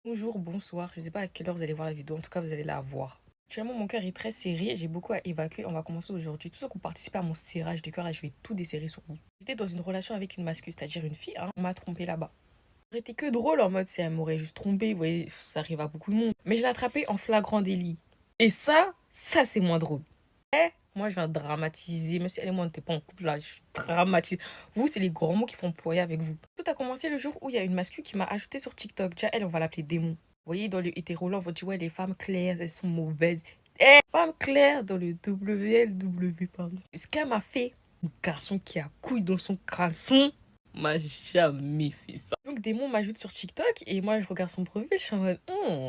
Bonjour, bonsoir, je sais pas à quelle heure vous allez voir la vidéo, en tout cas vous allez la voir. Actuellement mon cœur est très serré, j'ai beaucoup à évacuer, on va commencer aujourd'hui. Tous ceux qui ont participé à mon serrage de cœur, là je vais tout desserrer sur vous. J'étais dans une relation avec une masculine, c'est-à-dire une fille, hein. On m'a trompé là-bas. Ça aurait été que drôle en mode, si elle m'aurait juste trompé, vous voyez, ça arrive à beaucoup de monde. Mais je l'ai attrapé en flagrant délit. Et ça c'est moins drôle. Moi, je viens dramatiser. Même si elle et moi, on n'était pas en couple, là, je dramatise. Vous, c'est les grands mots qu'il faut employer avec vous. Tout a commencé le jour où il y a une mascu qui m'a ajouté sur TikTok. Déjà, elle, on va l'appeler démon. Vous voyez, dans le hétéro, on va dire, ouais, les femmes claires, elles sont mauvaises. Femme claire dans le WLW, pardon. Ce qu'elle m'a fait, un garçon qui a couille dans son caleçon, m'a jamais fait ça. Donc Démon m'ajoute sur TikTok et moi je regarde son profil, je suis en mode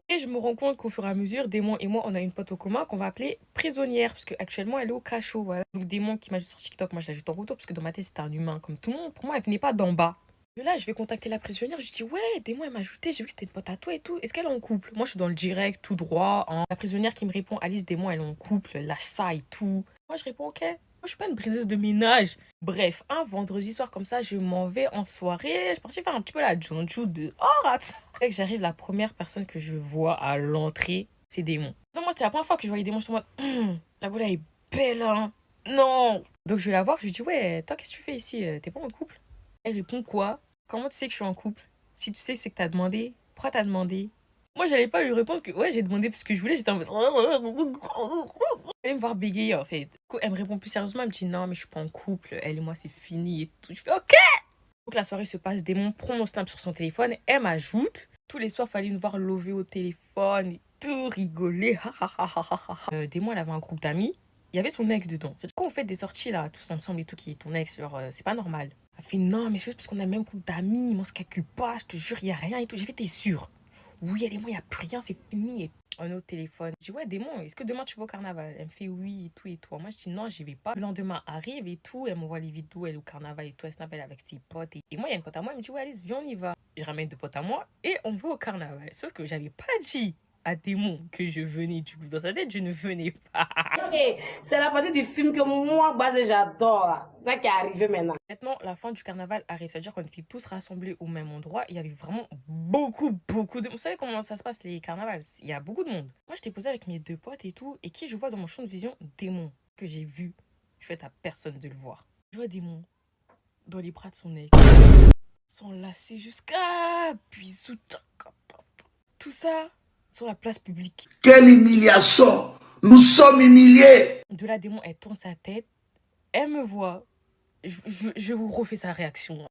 Et je me rends compte qu'au fur et à mesure, Démon et moi on a une pote au commun qu'on va appeler prisonnière parce qu'actuellement elle est au cachot, voilà. Donc Démon qui m'ajoute sur TikTok, moi je l'ajoute en retour parce que dans ma tête c'était un humain comme tout le monde. Pour moi elle venait pas d'en bas. Et là je vais contacter la prisonnière, je dis ouais Démon elle m'a ajouté, j'ai vu que c'était une pote à toi et tout. Est-ce qu'elle est en couple? Moi je suis dans le direct, tout droit, hein. La prisonnière qui me répond Alice Démon elle est en couple, lâche ça et tout. Moi je réponds ok. Moi, je suis pas une briseuse de ménage. Bref, un vendredi soir comme ça, je m'en vais en soirée. Je suis partie faire un petit peu la jonjou dehors. Dès que j'arrive, la première personne que je vois à l'entrée, c'est Démon. Non, moi, c'était la première fois que je voyais Démon. Je suis en mode, la goula est belle, hein. Non. Donc, je vais la voir. Je lui dis, ouais, toi, qu'est-ce que tu fais ici? T'es pas en couple? Elle répond quoi? Comment tu sais que je suis en couple? Si tu sais, c'est que t'as demandé. Pourquoi t'as demandé? Moi, j'allais pas lui répondre que ouais, j'ai demandé parce que je voulais. J'étais en mode. Elle me voir bégayer en fait. Du coup, elle me répond plus sérieusement. Elle me dit non, mais je suis pas en couple. Elle et moi, c'est fini et tout. Je fais ok. Donc la soirée se passe. Démon prend mon snap sur son téléphone. Elle m'ajoute. Tous les soirs, fallait nous voir lover au téléphone et tout, rigoler. Démon, elle avait un groupe d'amis. Il y avait son ex dedans. C'est quand on fait des sorties là, tous ensemble et tout, qui est ton ex, genre, c'est pas normal. Elle fait non, mais c'est juste parce qu'on a le même groupe d'amis. Moi, on se calcule pas. Je te jure, il y a rien et tout. J'ai fait t'es sûr? Oui, elle et moi, il y a plus rien, c'est fini. Et un autre téléphone. Je dis, ouais, Démon, est-ce que demain tu vas au carnaval? Elle me fait oui et tout et tout. Moi, je dis non, j'y vais pas. Le lendemain arrive et tout. Elle m'envoie les vidéos, elle est au carnaval et tout. Elle snap, elle est avec ses potes. Et moi, il y a une pote à moi, elle me dit, ouais, Alice, viens, on y va. Je ramène deux potes à moi et on va au carnaval. Sauf que j'avais pas dit à Démon que je venais. Du coup, dans sa tête, je ne venais pas. Ok, c'est la partie du film que moi, base, j'adore. Là. C'est ça qui est arrivé maintenant. Maintenant, la fin du carnaval arrive. C'est-à-dire qu'on était tous rassemblés au même endroit. Il y avait vraiment beaucoup de... Vous savez comment ça se passe, les carnavals? Il y a beaucoup de monde. Moi, j'étais posée avec mes deux potes et tout. Et qui je vois dans mon champ de vision? Démon. Que j'ai vu. Je souhaite à personne de le voir. Je vois Démon dans les bras de son ex. S'enlacer jusqu'à... Bisous. Tout ça sur la place publique. Quelle humiliation! Nous sommes humiliés! De là, Démon, elle tourne sa tête. Elle me voit. Je vous refais sa réaction.